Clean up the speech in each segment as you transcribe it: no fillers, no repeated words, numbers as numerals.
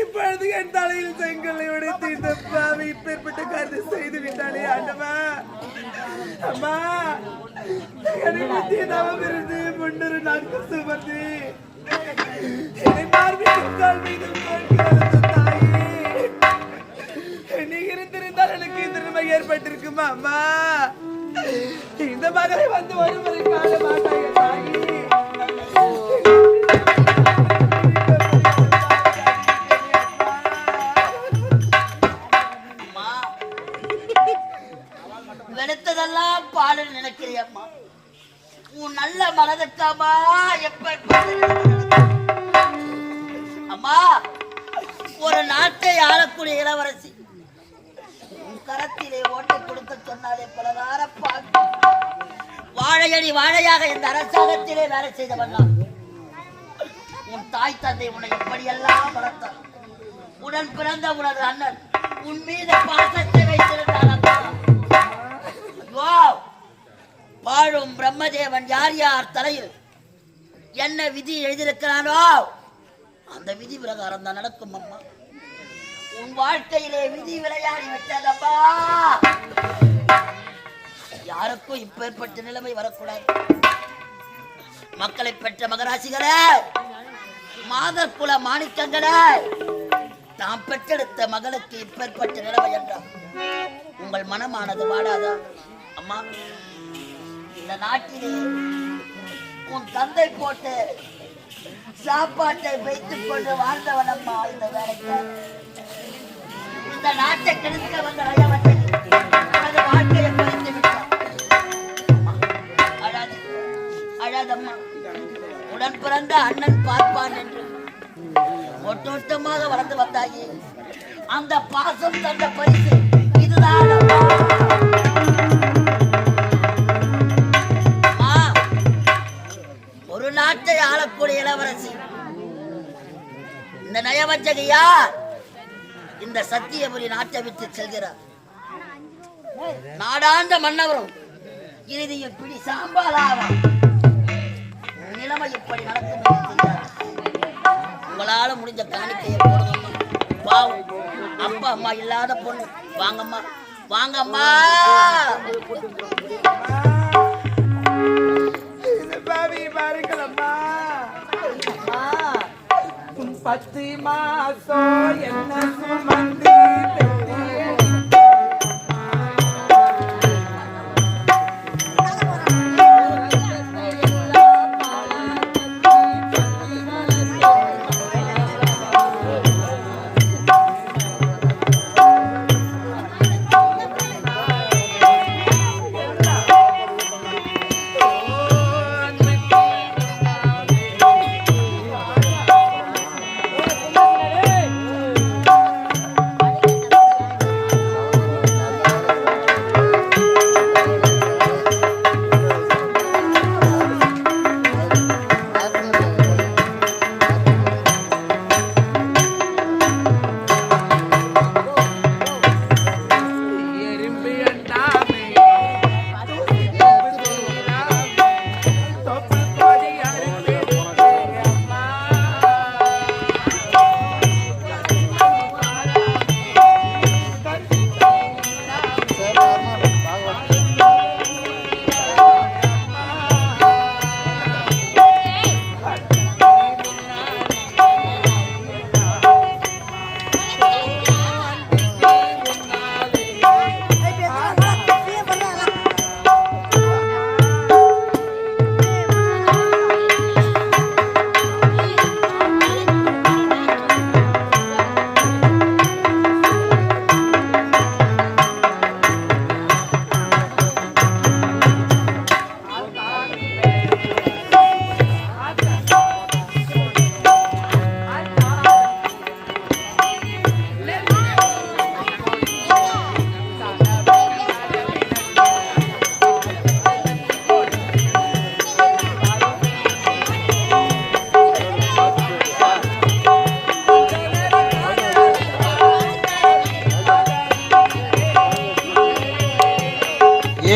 இப்பொழுது என் தலையில் செங்கலை உடைத்து இந்த பாவை இப்பேற்பட்ட கருத்து செய்து விட்டாளே ஆண்டவா. அம்மா எனக்கு தவம் இருந்து முன்னொரு நாட்கள் சுமந்து என்னை மார்பில் மீது தாயே, நீ இருந்திருந்தால் எனக்கு இந்த நிலைமை ஏற்பட்டிருக்குமா அம்மா? இந்த மகளை வந்து ஒருவரை காண மாட்டாங்க தாயே. வெளுத்ததெல்லாம் பாடு நினைக்கிறியம்மா. உன் நல்ல மனதுக்காமா எப்ப அம்மா ஒரு நாட்டை ஆளக்கூடிய இளவரசி உன் கரத்திலே ஓட்டை கொடுக்க சொன்னாலே பலதார பார்த்து வாழையடி வாழையாக இந்த அரசாங்கத்திலே வேலை செய்தவண்ணா. உன் தாய் தந்தை உன்னை எப்படியெல்லாம் வளர்த்தார். உடன் பிறந்த உனது அண்ணன் உன் மீது பாசத்தை வைத்திருந்தார். வாழும் பிரம்மதேவன் யார் யார் தலையில் என்ன விதி எழுதியிருக்கிறானோ அந்த விதி பிரகாரம் தான் நடக்கும் அம்மா. உன் வாழ்க்கையிலே விதி விளையாடி விட்டதப்பா. யாருக்கும் இப்பேற்பட்ட நிலைமை வரக்கூடாது. மக்களை பெற்ற மகராசிகளே, மாதர் குல மாணிக்கங்களே, தாம் பெற்றெடுத்த மகளுக்கு இப்பேற்பட்ட நிலைமை என்றார் உங்கள் மனமானது வாடாதா அம்மா? இந்த நாட்டிலே உன் தந்தை போட்டு சாப்பாட்டை வைத்துக் கொண்டு வாழ்ந்தவன் அம்மா. இந்த வேலைக்கு இந்த நாட்டை கெடுக்க வந்த வாழ்க்கையை பறித்து விட்டான். அழாதம்மா, உடன் பிறந்த அண்ணன் பார்ப்பான் என்று ஒட்டோட்டமாக வளர்ந்து வந்தாயே. அந்த பாசம் தந்த பரிசு இதுதான் அம்மா. ஒரு நாட்டை ஆளக்கூடிய இளவரசி இந்த நயவஞ்சகையா இந்த சத்தியபுரி நாட்டை விட்டு செல்கிறார். நாடாண்ட மன்னவரும் இறுதியில் பிடி சாம்பாலாவான். நிலைமை இப்படி நடக்கும். உங்களால முடிஞ்ச காணிக்கையை போடுங்கம்மா. பாவம் அப்பா அம்மா இல்லாத பொண்ணு. வாங்கம்மா வாங்கம்மா. பத்து மாசம் என்ன சுமந்து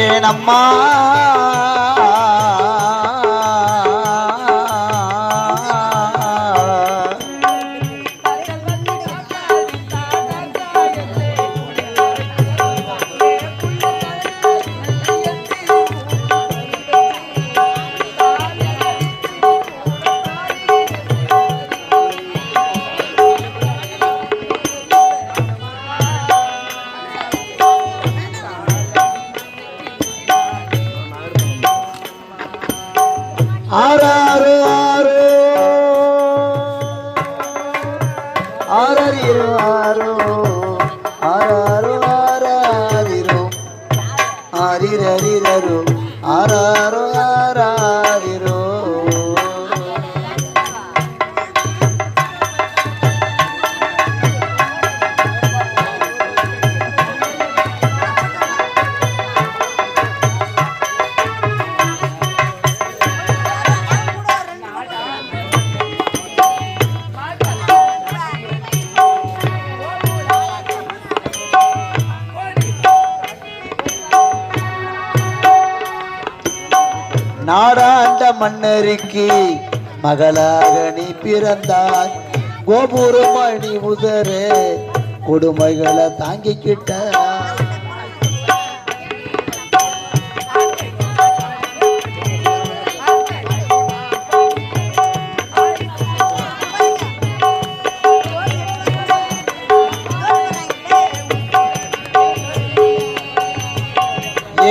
ஏனம்மா ஆராரிரோ ஆரோ ஆராரோ ஆராரிரோ ஆரிரரிரோ ஆராரோ ஆராரிரோ. நாடாண்ட மன்னருக்கு மகளாக நீ பிறந்தாய். கோபுரமணி முதரே கொடுமைகளை தாங்கிக்கிட்ட.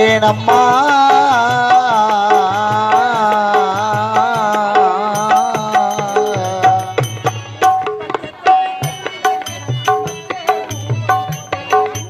ஏனம்மா